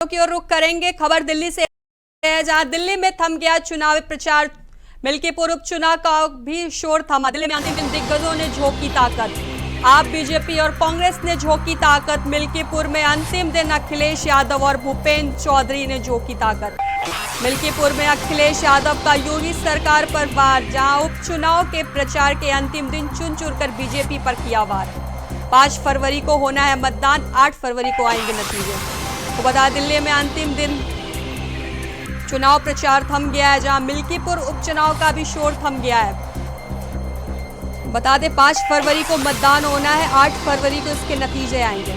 की ओर रुख करेंगे। खबर दिल्ली से है, जहां दिल्ली में थम गया चुनावी प्रचार। मिल्कीपुर उपचुनाव का भी शोर थमा। दिल्ली में अंतिम दिन दिग्गजों ने झोंकी ताकत। आप बीजेपी और कांग्रेस ने झोंकी ताकत। मिल्कीपुर में अंतिम दिन अखिलेश यादव और भूपेंद्र चौधरी ने झोंकी ताकत। मिल्कीपुर में अखिलेश यादव का योगी सरकार पर वार, जहां उपचुनाव के प्रचार के अंतिम दिन चुन चुनकर बीजेपी पर किया वार। 5 फरवरी को होना है मतदान, 8 फरवरी को आएंगे नतीजे। तो बता, दिल्ली में अंतिम दिन चुनाव प्रचार थम गया है, जहां मिल्कीपुर उपचुनाव का भी शोर थम गया है। बता दें 5 फरवरी को मतदान होना है, 8 फरवरी को इसके नतीजे आएंगे।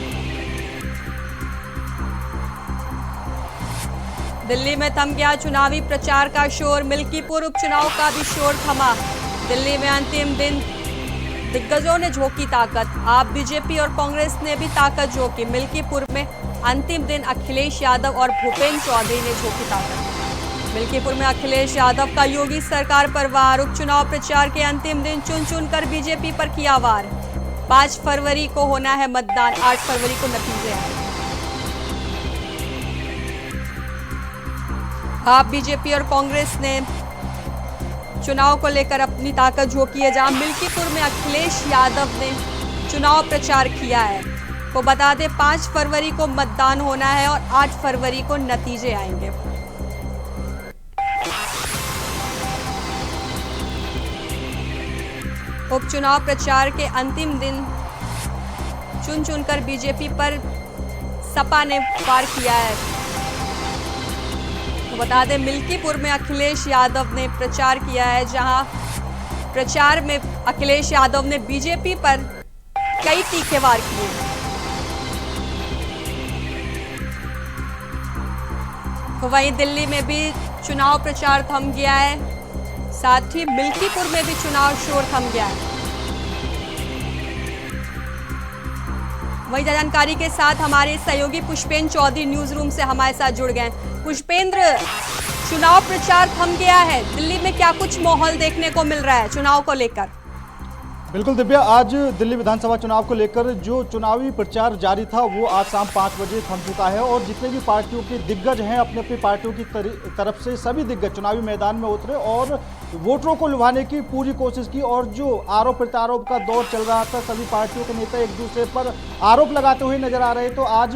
दिल्ली में थम गया चुनावी प्रचार का शोर। मिल्कीपुर उपचुनाव का भी शोर थमा। दिल्ली में अंतिम दिन दिग्गजों ने झोंकी ताकत। आप बीजेपी और कांग्रेस ने भी ताकत झोंकी। मिल्कीपुर में अंतिम दिन अखिलेश यादव और भूपेंद्र चौधरी ने झोंकी ताकत। मिल्कीपुर में अखिलेश यादव का योगी सरकार पर वार। उपचुनाव प्रचार के अंतिम दिन चुन चुनकर बीजेपी पर किया वार। 5 फरवरी को होना है मतदान, 8 फरवरी को नतीजे आए। आप बीजेपी और कांग्रेस ने चुनाव को लेकर अपनी ताकत झोंकी है, जहां मिल्कीपुर में अखिलेश यादव ने चुनाव प्रचार किया है। को बता दें 5 फरवरी को मतदान होना है और 8 फरवरी को नतीजे आएंगे। उपचुनाव प्रचार के अंतिम दिन चुन चुनकर बीजेपी पर सपा ने वार किया है। तो बता दें मिल्कीपुर में अखिलेश यादव ने प्रचार किया है, जहां प्रचार में अखिलेश यादव ने बीजेपी पर कई तीखे वार किए। तो वहीं दिल्ली में भी चुनाव प्रचार थम गया है, साथ ही मिल्कीपुर में भी चुनाव शोर थम गया है। वही जानकारी के साथ हमारे सहयोगी पुष्पेंद्र चौधरी न्यूज रूम से हमारे साथ जुड़ गए। पुष्पेंद्र, चुनाव प्रचार थम गया है, दिल्ली में क्या कुछ माहौल देखने को मिल रहा है चुनाव को लेकर? बिल्कुल दिव्या, आज दिल्ली विधानसभा चुनाव को लेकर जो चुनावी प्रचार जारी था वो आज शाम 5 बजे थम चुका है और जितने भी पार्टियों के दिग्गज हैं अपने अपनी पार्टियों की तरफ से सभी दिग्गज चुनावी मैदान में उतरे और वोटरों को लुभाने की पूरी कोशिश की। और जो आरोप प्रत्यारोप का दौर चल रहा था, सभी पार्टियों के नेता एक दूसरे पर आरोप लगाते हुए नजर आ रहे। तो आज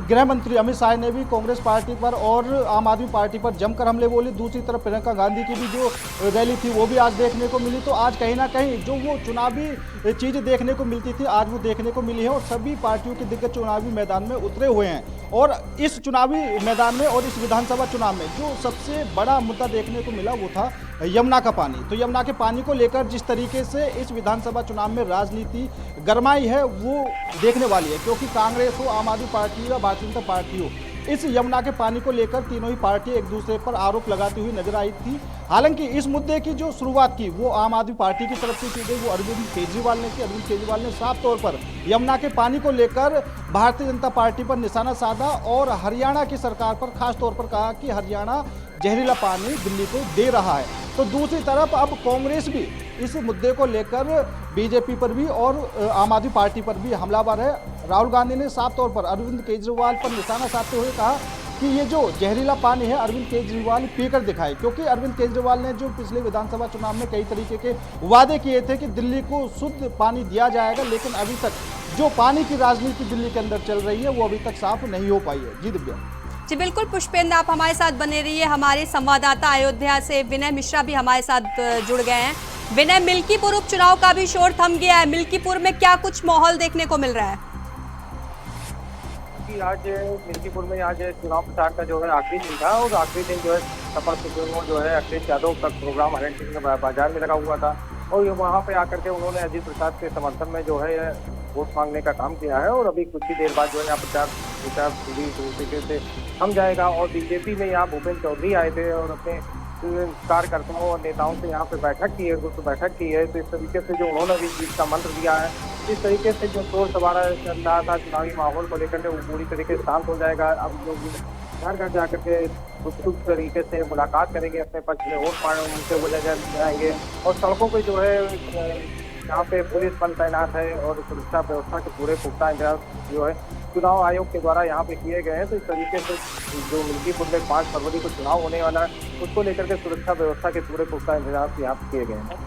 गृह मंत्री अमित शाह ने भी कांग्रेस पार्टी पर और आम आदमी पार्टी पर जमकर हमले बोले। दूसरी तरफ प्रियंका गांधी की भी जो रैली थी वो भी आज देखने को मिली। तो आज कहीं ना कहीं जो वो चुनावी चीजें देखने को मिलती थी आज वो देखने को मिली है और सभी पार्टियों के दिग्गज चुनावी मैदान में उतरे हुए हैं। और इस चुनावी मैदान में और इस विधानसभा चुनाव में जो सबसे बड़ा मुद्दा देखने को मिला वो था यमुना का पानी। तो यमुना के पानी को लेकर जिस तरीके से इस विधानसभा चुनाव में राजनीति गरमाई है वो देखने वाली है, क्योंकि कांग्रेस हो, आम आदमी पार्टी हो या भारतीय जनता पार्टी हो, इस यमुना के पानी को लेकर तीनों ही पार्टी एक दूसरे पर आरोप लगाती हुई नजर आई थी। हालांकि इस मुद्दे की जो शुरुआत की वो आम आदमी पार्टी की तरफ से की गई, वो अरविंद केजरीवाल ने की। अरविंद केजरीवाल ने साफ तौर पर यमुना के पानी को लेकर भारतीय जनता पार्टी पर निशाना साधा और हरियाणा की सरकार पर खास तौर पर कहा कि हरियाणा जहरीला पानी दिल्ली को दे रहा है। तो दूसरी तरफ अब कांग्रेस भी इस मुद्दे को लेकर बीजेपी पर भी और आम आदमी पार्टी पर भी हमलावर है। राहुल गांधी ने साफ तौर पर अरविंद केजरीवाल पर निशाना साधते हुए कहा कि ये जो जहरीला पानी है अरविंद केजरीवाल पीकर दिखाए, क्योंकि अरविंद केजरीवाल ने जो पिछले विधानसभा चुनाव में कई तरीके के वादे किए थे कि दिल्ली को शुद्ध पानी दिया जाएगा, लेकिन अभी तक जो पानी की राजनीति दिल्ली के अंदर चल रही है वो अभी तक साफ नहीं हो पाई है। जी दिव्या। जी बिल्कुल पुष्पेंद्र, आप हमारे साथ बने रहिए। हमारे संवाददाता अयोध्या से विनय मिश्रा भी हमारे साथ जुड़ गए हैं। विनय, मिल्कीपुर उपचुनाव का भी शोर थम गया है, मिल्कीपुर में क्या कुछ माहौल देखने को मिल रहा है? आज मिल्कीपुर में आज चुनाव प्रचार का जो है आखिरी दिन था और आखिरी दिन जो है सपा सुप्रीमो जो है अखिलेश यादव का प्रोग्राम हरियाणा सिंह बाजार में लगा हुआ था और वहाँ पे आकर के उन्होंने अजीत प्रसाद के समर्थन में जो है वोट मांगने का काम किया है और अभी कुछ ही देर बाद जो है यहाँ प्रचार पूरी तरीके से थम जाएगा। और बीजेपी में यहाँ भूपेंद्र चौधरी आए थे और अपने कार्यकर्ताओं और नेताओं से यहाँ पे बैठक की है, गुप्त बैठक की है। तो इस तरीके से जो उन्होंने भी जीत का मंत्र दिया है, इस तरीके से जो शोर सवारा चल रहा था चुनावी माहौल को लेकर वो पूरी तरीके से शांत हो जाएगा। अब लोग घर घर जाकर के गुपचुप तरीके से मुलाकात करेंगे, अपने पक्ष में वोट मांगने उनसे वो जाएंगे और सड़कों पे जो है यहाँ पे पुलिस बल तैनात है और सुरक्षा व्यवस्था के पूरे पुख्ता इंतजाम जो है चुनाव आयोग के द्वारा यहाँ पे किए गए हैं। तो इस तरीके से जो मिल्कीपुर में 5 फरवरी को चुनाव होने वाला है, उसको लेकर के सुरक्षा व्यवस्था के पूरे पुख्ता इंतजाम यहाँ पे किए गए हैं।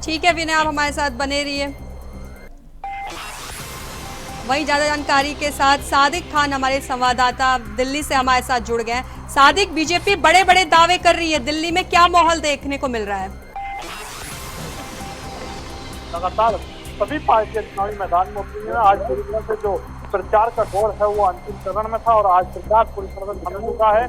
ठीक है विनय, आप हमारे साथ बने रहिए। वहीं ज्यादा जानकारी के साथ सादिक खान हमारे संवाददाता दिल्ली से हमारे साथ जुड़ गए हैं। सादिक, बीजेपी बड़े बड़े दावे कर रही है, दिल्ली में क्या माहौल देखने को मिल रहा है? लगातार सभी पार्टियां चुनावी मैदान में उतरी है। आज पूरी तरह से जो प्रचार का दौर है वो अंतिम चरण में था और आज प्रचार पूरी तरह से थम चुका है।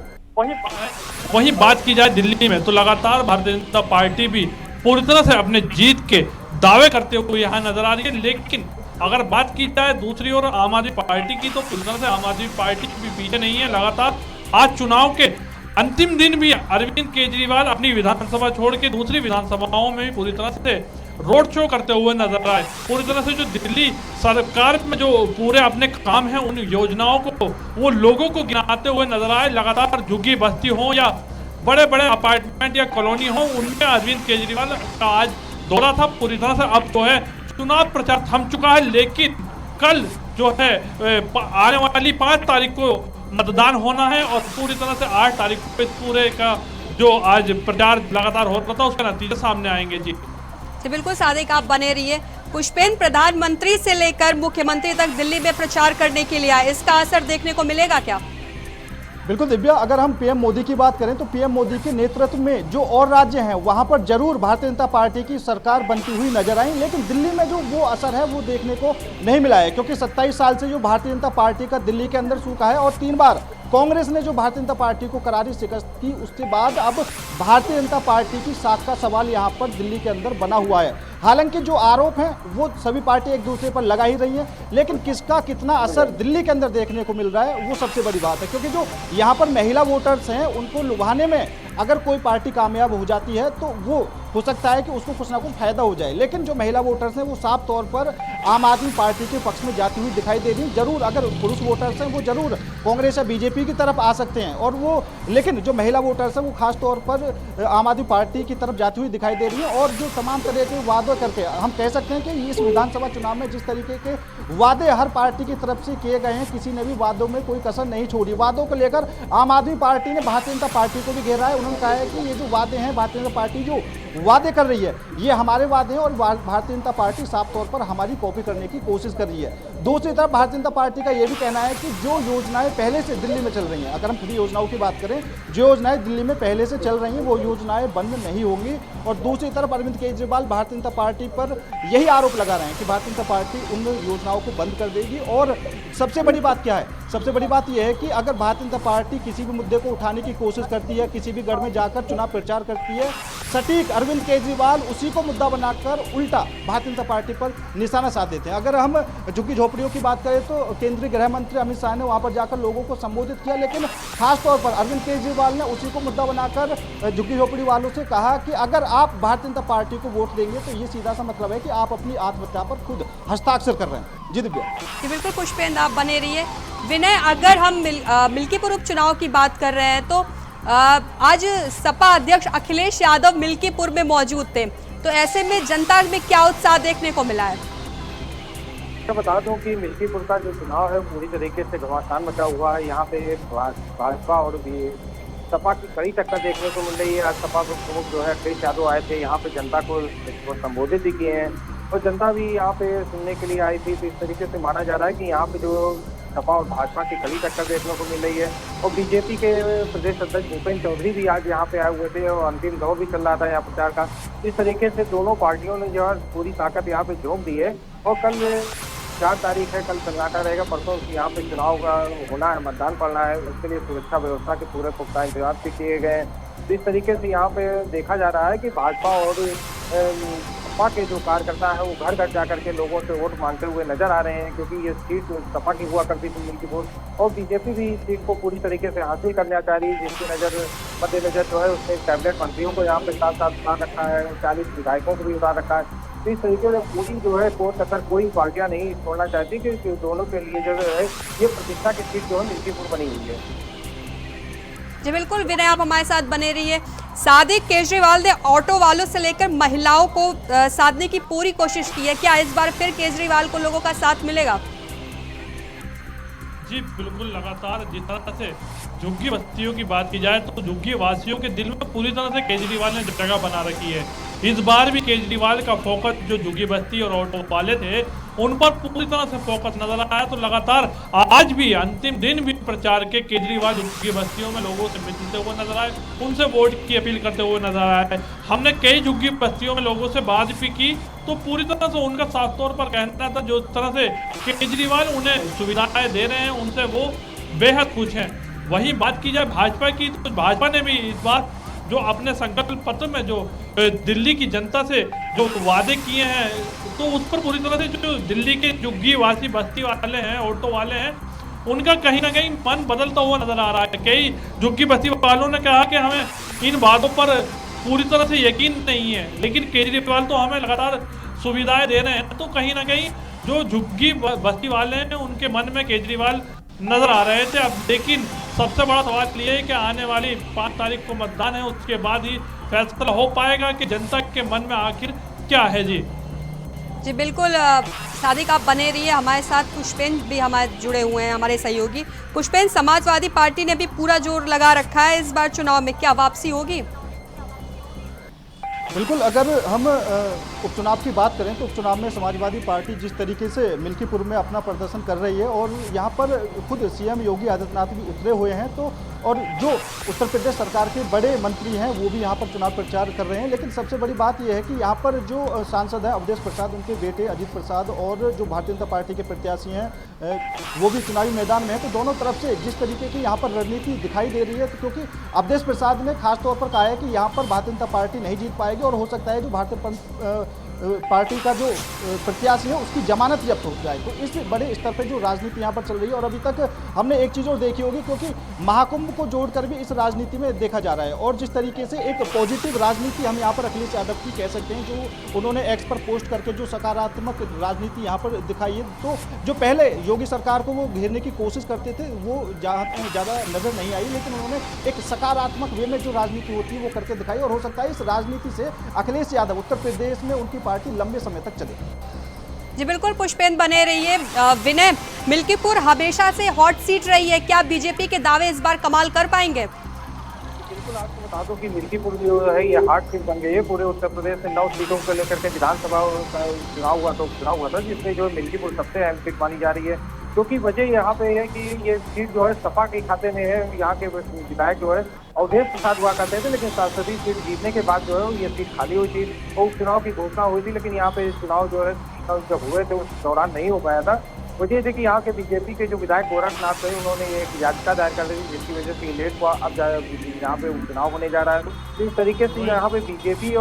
वहीं बात की जाए दिल्ली में तो लगातार भारतीय जनता पार्टी भी पूरी तरह से अपने जीत के दावे करते हुए यहाँ नजर आ रही है। लेकिन अगर बात की जाए दूसरी ओर आम आदमी पार्टी की, तो पूरी तरह से आम आदमी पार्टी भी पीछे नहीं है। लगातार आज चुनाव के अंतिम दिन भी अरविंद केजरीवाल अपनी विधानसभा छोड़ के दूसरी विधानसभाओं में भी पूरी तरह से रोड शो करते हुए नजर आए। पूरी तरह से जो दिल्ली सरकार में जो पूरे अपने काम हैं उन योजनाओं को वो लोगों को गिनाते हुए नजर आए। लगातार झुग्गी बस्ती हो या बड़े बड़े अपार्टमेंट या कॉलोनी हो, उनमें अरविंद केजरीवाल का आज दौरा था। पूरी तरह से अब जो है चुनाव प्रचार थम चुका है। लेकिन कल जो है आने वाली 5 तारीख को मतदान होना है और पूरी तरह से 8 तारीख को इस पूरे का जो आज प्रचार लगातार हो रहा था उसका नतीजे सामने आएंगे। जी बिल्कुल सादिक, आप बने रहिए। पुष्पेंद्र, प्रधानमंत्री से लेकर मुख्यमंत्री तक दिल्ली में प्रचार करने के लिए आए, इसका असर देखने को मिलेगा क्या? बिल्कुल दिव्या, अगर हम पीएम मोदी की बात करें तो पीएम मोदी के नेतृत्व में जो और राज्य हैं वहां पर जरूर भारतीय जनता पार्टी की सरकार बनती हुई नजर आई, लेकिन दिल्ली में जो वो असर है वो देखने को नहीं मिला है। क्योंकि 27 साल से जो भारतीय जनता पार्टी का दिल्ली के अंदर सूखा है और 3 बार कांग्रेस ने जो भारतीय जनता पार्टी को करारी शिकस्त की, उसके बाद अब भारतीय जनता पार्टी की साख का सवाल यहाँ पर दिल्ली के अंदर बना हुआ है। हालांकि जो आरोप हैं वो सभी पार्टी एक दूसरे पर लगा ही रही हैं, लेकिन किसका कितना असर दिल्ली के अंदर देखने को मिल रहा है वो सबसे बड़ी बात है। क्योंकि जो यहाँ पर महिला वोटर्स हैं उनको लुभाने में अगर कोई पार्टी कामयाब हो जाती है तो वो हो सकता है कि उसको कुछ ना कुछ फायदा हो जाए, लेकिन जो महिला वोटर्स हैं वो साफ तौर पर आम आदमी पार्टी के पक्ष में जाती हुई दिखाई दे रही। जरूर अगर पुरुष वोटर्स हैं वो जरूर कांग्रेस या बीजेपी की तरफ आ सकते हैं और वो, लेकिन जो महिला वोटर्स हैं वो खास तौर पर आम आदमी पार्टी की तरफ जाती हुई दिखाई दे रही है। और जो तमाम तरह के वादे करके हम कह सकते हैं कि इस विधानसभा चुनाव में जिस तरीके के वादे हर पार्टी की तरफ से किए गए हैं, किसी ने भी वादों में कोई कसर नहीं छोड़ी। वादों को लेकर आम आदमी पार्टी ने भारतीय जनता पार्टी को भी घेरा है। उन्होंने कहा है कि ये जो वादे हैं, भारतीय जनता पार्टी जो वादे कर रही है ये हमारे वादे हैं और भारतीय जनता पार्टी साफ तौर पर हमारी कॉपी करने की कोशिश कर रही है। दूसरी तरफ भारतीय जनता पार्टी का ये भी कहना है कि जो योजनाएं पहले से दिल्ली में चल रही हैं, अगर हम फ्री योजनाओं की बात करें, जो योजनाएं दिल्ली में पहले से चल रही हैं वो योजनाएं बंद नहीं होंगी। और दूसरी तरफ अरविंद केजरीवाल भारतीय जनता पार्टी पर यही आरोप लगा रहे हैं कि भारतीय जनता पार्टी उन योजनाओं को बंद कर देगी। और सबसे बड़ी बात क्या है? सबसे बड़ी बात यह है कि अगर भारतीय जनता पार्टी किसी भी मुद्दे को उठाने की कोशिश करती है, किसी भी गढ़ में जाकर चुनाव प्रचार करती है, सटीक अरविंद केजरीवाल उसी को मुद्दा बनाकर उल्टा भारतीय जनता पार्टी पर निशाना साध देते हैं। अगर हम झुग्गी झोपड़ियों की बात करें तो केंद्रीय गृह मंत्री अमित शाह ने वहां पर जाकर लोगों को संबोधित किया, लेकिन खास तौर पर अरविंद केजरीवाल ने उसी को मुद्दा बनाकर झुग्गी झोपड़ी वालों से कहा कि अगर आप भारतीय जनता पार्टी को वोट देंगे तो ये सीधा सा मतलब है कि आप अपनी आत्महत्या पर खुद हस्ताक्षर कर रहे हैं। जी दिव्या। जी बिल्कुल पुष्पेंद्र, आप बने रहिए। विनय, अगर हम मिल्कीपुर उपचुनाव की बात कर रहे हैं तो आज सपा अध्यक्ष अखिलेश यादव मिल्कीपुर में मौजूद थे, तो ऐसे में जनता में क्या उत्साह देखने को मिला है? मैं बता दूं कि मिल्कीपुर का जो चुनाव है पूरी तरीके से घमासान मचा हुआ है। यहाँ पे भाजपा और भी सपा की कड़ी टक्कर देखने को मिल रही है। आज सपा प्रमुख जो है अखिलेश यादव आए थे, यहाँ पे जनता को संबोधित भी किए हैं और जनता भी यहाँ पे सुनने के लिए आई थी। तो इस तरीके से माना जा रहा है कि यहाँ पे जो सपा और भाजपा की कड़ी टक्कर देखने को मिल रही है। और बीजेपी के प्रदेश अध्यक्ष भूपेंद्र चौधरी भी आज यहाँ पे आए हुए थे और अंतिम दौर भी चल रहा था यहाँ प्रचार का। इस तरीके से दोनों पार्टियों ने जो है पूरी ताकत यहाँ पे झोंक दी है। और कल 4 तारीख है, कल सन्नाटा रहेगा। परसों यहाँ पे चुनाव का होना है, मतदान पड़ना है, उसके लिए सुरक्षा व्यवस्था के पूरे पुख्ता इंतजाम भी किए गए हैं। तो इस तरीके से यहाँ पे देखा जा रहा है कि भाजपा और सपा के जो कार्यकर्ता है वो घर घर जाकर के लोगों से वोट मांगते हुए नजर आ रहे हैं, क्योंकि ये सीट सपा की हुआ करती थी मिल्कीपुर, और बीजेपी भी इस सीट को पूरी तरीके से हासिल करना चाह रही है, जिसके मद्देनजर जो है उसने कैबिनेट मंत्रियों को यहाँ पे साथ साथ उतार रखा है, 40 विधायकों को भी उतार रखा है। तो इस तरीके से पूरी जो है कोर्ट तक कोई पार्टियां नहीं छोड़ना चाहती कि दोनों के लिए जो है ये प्रतिष्ठा की सीट जो है मिल्कीपुर बनी हुई है। जी बिल्कुल विनय, आप हमारे साथ बने रहिए। सादिक, केजरीवाल ने ऑटो वालों से लेकर महिलाओं को साधने की पूरी कोशिश की है, क्या इस बार फिर केजरीवाल को लोगों का साथ मिलेगा? जी बिल्कुल, लगातार जिस तरह से झुग्गी बस्तियों की बात की जाए तो झुग्गी वासियों के दिल में पूरी तरह से केजरीवाल ने जगह बना रखी है। इस बार भी केजरीवाल का फोकस जो झुग्गी बस्ती और ऑटो वाले थे उन पर पूरी तरह से फोकस नजर आया। तो लगातार आज भी अंतिम दिन भी प्रचार के केजरीवाल झुग्गी बस्तियों में लोगों से मिलते हुए नजर आए, उनसे वोट की अपील करते हुए नजर आए। हमने कई झुग्गी बस्तियों में लोगों से बात भी की तो पूरी तरह से उनका साफ तौर पर कहना था जो तरह से केजरीवाल उन्हें सुविधाएं दे रहे हैं उनसे वो बेहद खुश हैं। वहीं बात की जाए भाजपा की तो भाजपा ने भी इस बार जो अपने संकल्प पत्र में जो दिल्ली की जनता से जो वादे किए हैं तो उस पर पूरी तरह से जो दिल्ली के झुग्गी वासी बस्ती वाले हैं, ऑटो वाले हैं, उनका कहीं ना कहीं मन बदलता हुआ नजर आ रहा है। कई झुग्गी बस्ती वालों ने कहा कि हमें इन बातों पर पूरी तरह से यकीन नहीं है, लेकिन केजरीवाल तो हमें लगातार सुविधाएं दे रहे हैं। तो कहीं ना कहीं जो झुग्गी बस्ती वाले हैं उनके मन में केजरीवाल नजर आ रहे थे। अब लेकिन सबसे बड़ा सवाल ये है कि आने वाली 5 तारीख को मतदान है, उसके बाद ही फैसला हो पाएगा कि जनता के मन में आखिर क्या है। जी बिल्कुल सादिक, आप बने रहिए हमारे साथ। पुष्पेंद्र भी हमारे जुड़े हुए हैं, हमारे सहयोगी। पुष्पेंद्र, समाजवादी पार्टी ने भी पूरा जोर लगा रखा है इस बार चुनाव में, क्या वापसी होगी? बिल्कुल, अगर हम उपचुनाव की बात करें तो उपचुनाव में समाजवादी पार्टी जिस तरीके से मिल्कीपुर में अपना प्रदर्शन कर रही है और यहाँ पर खुद सीएम योगी आदित्यनाथ भी उतरे हुए हैं, तो और जो उत्तर प्रदेश सरकार के बड़े मंत्री हैं वो भी यहाँ पर चुनाव प्रचार कर रहे हैं। लेकिन सबसे बड़ी बात यह है कि यहाँ पर जो सांसद हैं अवधेश प्रसाद, उनके बेटे अजीत प्रसाद और जो भारतीय जनता पार्टी के प्रत्याशी हैं वो भी चुनावी मैदान में हैं। तो दोनों तरफ से जिस तरीके की यहाँ पर रणनीति दिखाई दे रही है, तो क्योंकि अवधेश प्रसाद ने खास तौर पर कहा है कि यहाँ पर भारतीय जनता पार्टी नहीं जीत पाएगी और हो सकता है जो भारतीय पार्टी का जो प्रत्याशी है उसकी जमानत जब्त हो जाए। तो इस बड़े स्तर पर जो राजनीति यहाँ पर चल रही है, और अभी तक हमने एक चीज़ और देखी होगी क्योंकि महाकुंभ को जोड़कर भी इस राजनीति में देखा जा रहा है, और जिस तरीके से एक पॉजिटिव राजनीति हम यहाँ पर अखिलेश यादव की कह सकते हैं, जो उन्होंने एक्स पर पोस्ट करके जो सकारात्मक राजनीति यहाँ पर दिखाई है। तो जो पहले योगी सरकार को वो घेरने की कोशिश करते थे वो ज़्यादा नजर नहीं आई, लेकिन उन्होंने एक सकारात्मक वे में जो राजनीति होती है वो करके दिखाई, और हो सकता है इस राजनीति से अखिलेश यादव उत्तर प्रदेश में उनकी पार्टी लंबे समय तक चलेगी। जी बिल्कुल, पुष्पेंद्र बने रहिए। विनय, मिल्कीपुर हमेशा से हॉट सीट रही है, क्या बीजेपी के दावे इस बार कमाल कर पाएंगे? बिल्कुल, आपको बता दूं कि मिल्कीपुर जो है ये हॉट सीट बन गई है। पूरे उत्तर प्रदेश में 9 सीटों को लेकर के विधानसभा चुनाव हुआ था जिसमें जो मिल्कीपुर सबसे अहम सीट मानी जा रही है, क्योंकि वजह यहाँ पे है कि ये सीट जो है सपा के खाते में है। यहाँ के विधायक जो है अवधेश प्रसाद हुआ करते थे, लेकिन संसदीय सीट जीतने के बाद जो है ये सीट खाली हुई थी और उपचुनाव की घोषणा हुई थी, लेकिन यहाँ पे चुनाव जो है जब हुए थे उस दौरान नहीं हो पाया था। वजह थी कि यहाँ के बीजेपी के जो विधायक गोरखनाथ थे उन्होंने एक याचिका दायर कर दी थी जिसकी वजह से लेट हुआ। अब यहाँ पे उपचुनाव होने जा रहा है, तो इस तरीके से यहाँ पे बीजेपी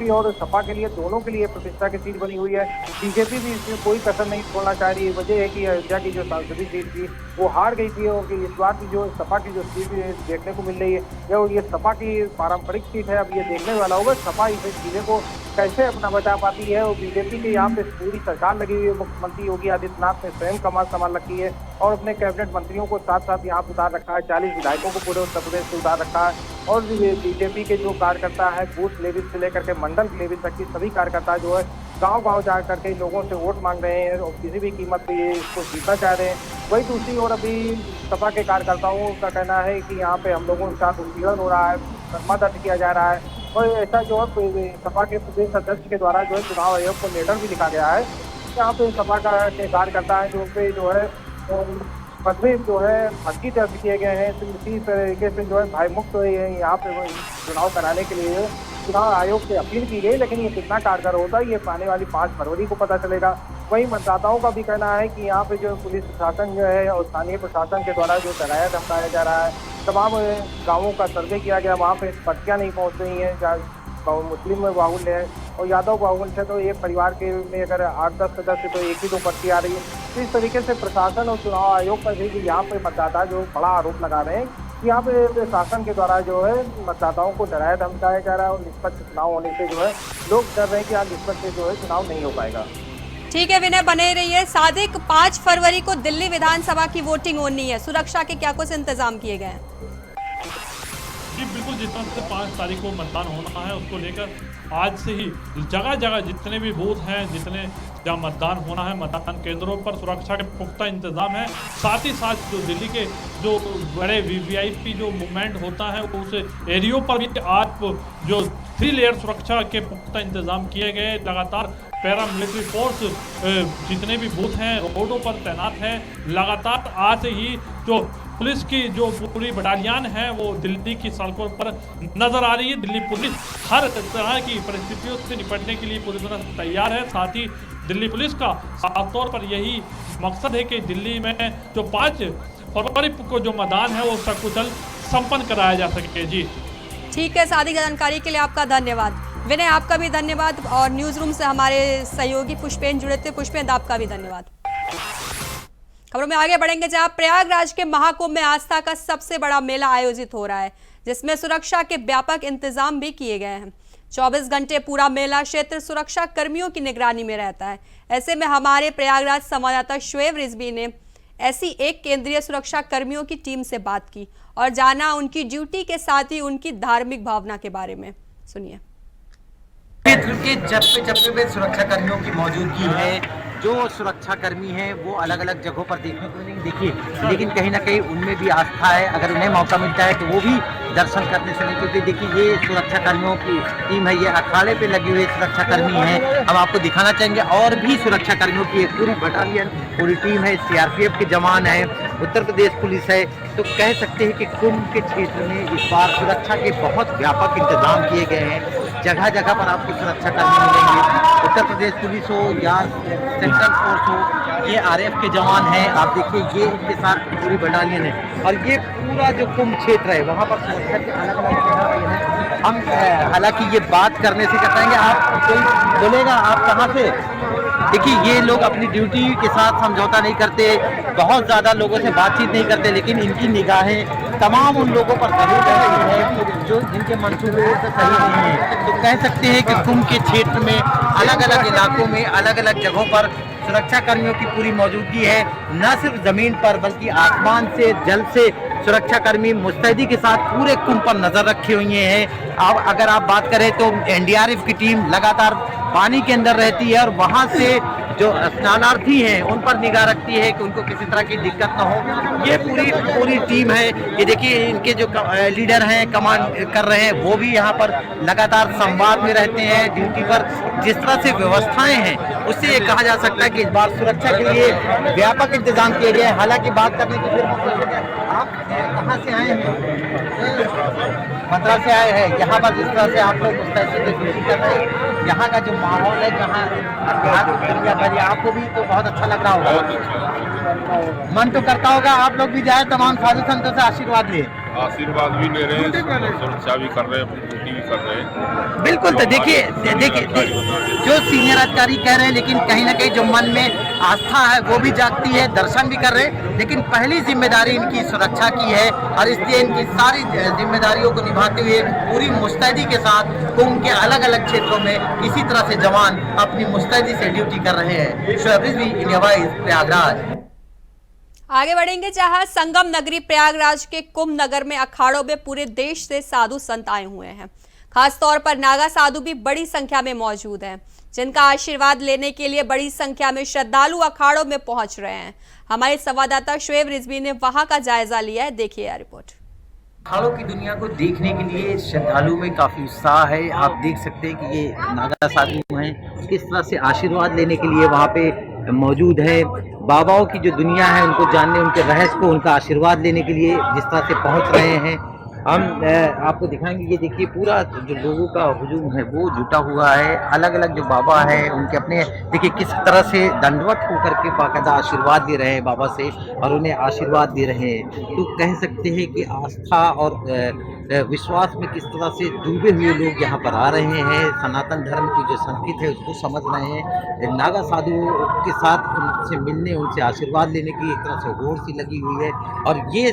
और सपा के लिए दोनों के लिए प्रतिष्ठा की सीट बनी हुई है। बीजेपी भी इसमें कोई कसर नहीं छोड़ना चाह रही है। वजह है कि अयोध्या की जो संसदीय सीट थी वो हार गई थी और इस बार की जो सपा की जो सीट देखने को मिल रही है ये सपा की पारंपरिक सीट है। अब ये देखने वाला होगा सपा इस चीज़ें को कैसे अपना बचा पाती है। और बीजेपी के यहाँ पे पूरी सरकार लगी हुई है। मुख्यमंत्री योगी आदित्यनाथ ने स्वयं कमान संभाल रखी है और अपने कैबिनेट मंत्रियों को साथ साथ यहाँ पर उतार रखा है। 40 विधायकों को पूरे उत्तर प्रदेश से उतार रखा है और बीजेपी के जो कार्यकर्ता है बूथ लेवल से लेकर के मंडल लेवल तक की सभी कार्यकर्ता जो है गांव-गांव जा करके लोगों से वोट मांग रहे हैं और किसी भी कीमत पे ये इसको जीतना चाह रहे हैं। वही दूसरी ओर अभी सपा के कार्यकर्ताओं का कहना है कि यहाँ पे हम लोगों के साथ उत्पीड़न हो रहा है, मुकदमा दर्ज किया जा रहा है। और ऐसा जो है सपा के प्रदेश अध्यक्ष के द्वारा जो है चुनाव आयोग को लेटर भी लिखा गया है। यहाँ पे सपा के कार्यकर्ता है जो पे जो है पदवी जो है फर्जी दर्ज किए गए हैं। तो इसी तरीके से जो है भय मुक्त यहाँ पे चुनाव कराने के लिए चुनाव आयोग से अपील की गई, लेकिन ये कितना कारगर होता है ये आने वाली 5 फरवरी को पता चलेगा। वहीं मतदाताओं का भी कहना है कि यहाँ पे जो पुलिस प्रशासन जो है और स्थानीय प्रशासन के द्वारा जो डराया धमकाया जा रहा है, तमाम गाँवों का सर्वे किया गया, वहाँ पे पर्चियाँ नहीं पहुँच रही हैं। मुस्लिम में बाहुल्य है और यादव बाहुल्य है, तो एक परिवार के में अगर 8-10 सदस्य तो एक ही 2 पर्ची आ रही है। तो इस तरीके से प्रशासन और चुनाव आयोग पर भी यहाँ पे मतदाता जो बड़ा आरोप लगा रहे हैं कि यहाँ पे शासन के द्वारा जो है मतदाताओं को डराया धमकाया जा रहा है और निष्पक्ष चुनाव होने से जो है लोग डर रहे हैं कि आज निष्पक्ष से जो है चुनाव नहीं हो पाएगा। ठीक है विनय, बने रहिए। सादिक, 5 फरवरी को दिल्ली विधानसभा की वोटिंग होनी है, सुरक्षा के क्या कुछ इंतजाम किए गए हैं? जी बिल्कुल, जिस तरह से 5 तारीख को मतदान होना है उसको लेकर आज से ही जगह जगह जितने भी बूथ हैं, जितने जहां मतदान होना है, मतदान केंद्रों पर सुरक्षा के पुख्ता इंतजाम है। साथ ही साथ जो दिल्ली के जो बड़े वीवीआईपी जो मूवमेंट होता है उस एरियो पर भी आज जो 3 लेयर सुरक्षा के पुख्ता इंतजाम किए गए। लगातार पैरामिलिट्री फोर्स जितने भी बूथ हैं रोडों पर तैनात है। लगातार आज ही जो पुलिस की जो पूरी बटालियन है वो दिल्ली की सड़कों पर नजर आ रही है। दिल्ली पुलिस हर तरह की परिस्थितियों से निपटने के लिए पूरी तरह से तैयार है। साथ ही दिल्ली पुलिस का साफ तौर पर यही मकसद है कि दिल्ली में जो 5 फरवरी को जो मतदान है वो सकुशल संपन्न कराया जा सके। जी ठीक है, सादी जानकारी के लिए आपका धन्यवाद। विनय, आपका भी धन्यवाद। और न्यूज रूम से हमारे सहयोगी पुष्पेंद्र जुड़े थे। पुष्पेंद्र, आपका भी धन्यवाद। खबरों में आगे बढ़ेंगे, जहां प्रयागराज के महाकुंभ में आस्था का सबसे बड़ा मेला आयोजित हो रहा है, जिसमें सुरक्षा के व्यापक इंतजाम भी किए गए हैं। 24 घंटे पूरा मेला क्षेत्र सुरक्षा कर्मियों की निगरानी में रहता है। ऐसे में हमारे प्रयागराज संवाददाता शुएब रिजवी ने ऐसी एक केंद्रीय सुरक्षा कर्मियों की टीम से बात की और जाना उनकी ड्यूटी के साथ ही उनकी धार्मिक भावना के बारे में। सुनिए। क्षेत्र के चप्पे पे सुरक्षा कर्मियों की मौजूदगी है। जो सुरक्षा कर्मी हैं वो अलग अलग जगहों पर देखने को नहीं देखिए, लेकिन कहीं ना कहीं उनमें भी आस्था है। अगर उन्हें मौका मिलता है तो वो भी दर्शन करने से नहीं, क्योंकि देखिए ये सुरक्षा कर्मियों की टीम है, ये अखाड़े पे लगे हुए सुरक्षा कर्मी हैं। हम आपको दिखाना चाहेंगे और भी सुरक्षा कर्मियों की एक पूरी बटालियन, पूरी टीम है। सीआरपीएफ के जवान है, उत्तर प्रदेश पुलिस है। तो कह सकते हैं कि कुंभ के क्षेत्र में इस बार सुरक्षा के बहुत व्यापक इंतजाम किए गए हैं। जगह जगह पर आपको सुरक्षा कर्मी मिलेंगे। उत्तर प्रदेश पुलिस हो या सेंट्रल फोर्स हो, ये आरएएफ के जवान हैं। आप देखिए ये इनके साथ पूरी बटालियन है। और ये पूरा जो कुंभ क्षेत्र है वहाँ पर सुरक्षा के अलग अलग जगह हैं। हम हालांकि ये बात करने से क्या कहेंगे, आप कोई बोलेगा आप कहाँ से, देखिए ये लोग अपनी ड्यूटी के साथ समझौता नहीं करते, बहुत ज़्यादा लोगों से बातचीत नहीं करते, लेकिन इनकी निगाहें तमाम उन लोगों पर जरूर रह रही है जो जिनके मंसूबे सही नहीं है। तो कह सकते हैं कि कुंभ के क्षेत्र में अलग अलग इलाकों में अलग अलग जगहों पर सुरक्षा कर्मियों की पूरी मौजूदगी है। न सिर्फ जमीन पर बल्कि आसमान से, जल से सुरक्षा कर्मी मुस्तैदी के साथ पूरे कुंभ पर नजर रखे हुए हैं। अब अगर आप बात करें तो एनडीआरएफ की टीम लगातार पानी के अंदर रहती है और वहां से जो स्नानार्थी हैं उन पर निगाह रखती है कि उनको किसी तरह की दिक्कत ना हो। ये पूरी टीम है। ये देखिए इनके जो लीडर हैं, कमांड कर रहे हैं, वो भी यहाँ पर लगातार संवाद में रहते हैं ड्यूटी पर। जिस तरह से व्यवस्थाएं हैं उससे ये कहा जा सकता है कि इस बार सुरक्षा के लिए व्यापक इंतजाम किए गए हैं। हालांकि बात करने की फिर आप कहाँ से आए हैं? मद्रास से आए हैं। यहाँ पर जिस तरह से आप लोग ड्यूटी कर रहे हैं, यहाँ का जो माहौल है, जहाँ आपको भी तो बहुत अच्छा लग रहा होगा। मन तो करता होगा आप लोग भी जाए, तमाम साधु संतों से आशीर्वाद ले। आशीर्वाद भी ले रहे हैं, सुरक्षा भी कर रहे हैं, ड्यूटी भी कर रहे हैं। बिल्कुल। तो देखिए जो सीनियर अधिकारी कह रहे हैं, लेकिन कहीं ना कहीं जो मन में आस्था है वो भी जागती है। दर्शन भी कर रहे हैं, लेकिन पहली जिम्मेदारी इनकी सुरक्षा की है और इसलिए इनकी सारी जिम्मेदारियों को निभाते हुए पूरी मुस्तैदी के साथ कुंभ के अलग अलग क्षेत्रों में इसी तरह से जवान अपनी मुस्तैदी से ड्यूटी कर रहे हैं। Shoaib Rizvi, India wise, Prayagraj. आगे बढ़ेंगे, जहां संगम नगरी प्रयागराज के कुंभ नगर में अखाड़ों में पूरे देश से साधु संत आए हुए हैं। खास तौर पर नागा साधु भी बड़ी संख्या में मौजूद हैं, जिनका आशीर्वाद लेने के लिए बड़ी संख्या में श्रद्धालु अखाड़ों में पहुंच रहे हैं। हमारे संवाददाता शुएब रिजवी ने वहां का जायजा लिया है, देखिए यह रिपोर्ट। अखाड़ों की दुनिया को देखने के लिए श्रद्धालु में काफ़ी उत्साह है। आप देख सकते हैं कि ये नागा साधु हैं, किस तरह से आशीर्वाद लेने के लिए वहाँ पे मौजूद है। बाबाओं की जो दुनिया है उनको जानने, उनके रहस्य को, उनका आशीर्वाद लेने के लिए जिस तरह से पहुँच रहे हैं। हम आपको दिखाएंगे। ये देखिए पूरा जो लोगों का हुजूम है वो जुटा हुआ है। अलग अलग जो बाबा हैं उनके अपने, देखिए किस तरह से दंडवत होकर के बाकायदा आशीर्वाद ले रहे हैं बाबा से और उन्हें आशीर्वाद दे रहे हैं। तो कह सकते हैं कि आस्था और विश्वास में किस तरह से डूबे हुए लोग यहाँ पर आ रहे हैं। सनातन धर्म की जो संस्कृति है उसको समझ रहे हैं। नागा साधुओं के साथ उनसे मिलने, उनसे आशीर्वाद लेने की एक तरह से होड़ सी लगी हुई है। और ये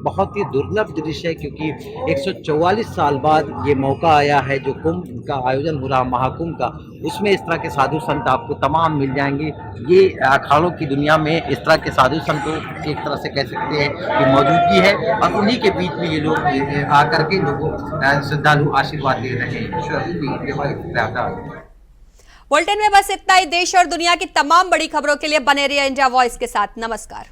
बहुत ही दुर्लभ दृश्य है, क्योंकि 144 साल बाद ये मौका आया है जो कुंभ का आयोजन हो रहा, महाकुंभ का, उसमें इस तरह के साधु संत आपको तमाम मिल जाएंगे। ये अखाड़ों की दुनिया में इस तरह के साधु संतों की एक तरह से कह सकते हैं कि मौजूदगी है और उन्हीं के बीच में ये लोग आकर के लोगों श्रद्धालु आशीर्वाद ले रहे हैं। बुलेटिन में बस इतना ही। देश और दुनिया की तमाम बड़ी खबरों के लिए बने रहिए इंडिया वॉइस के साथ। नमस्कार।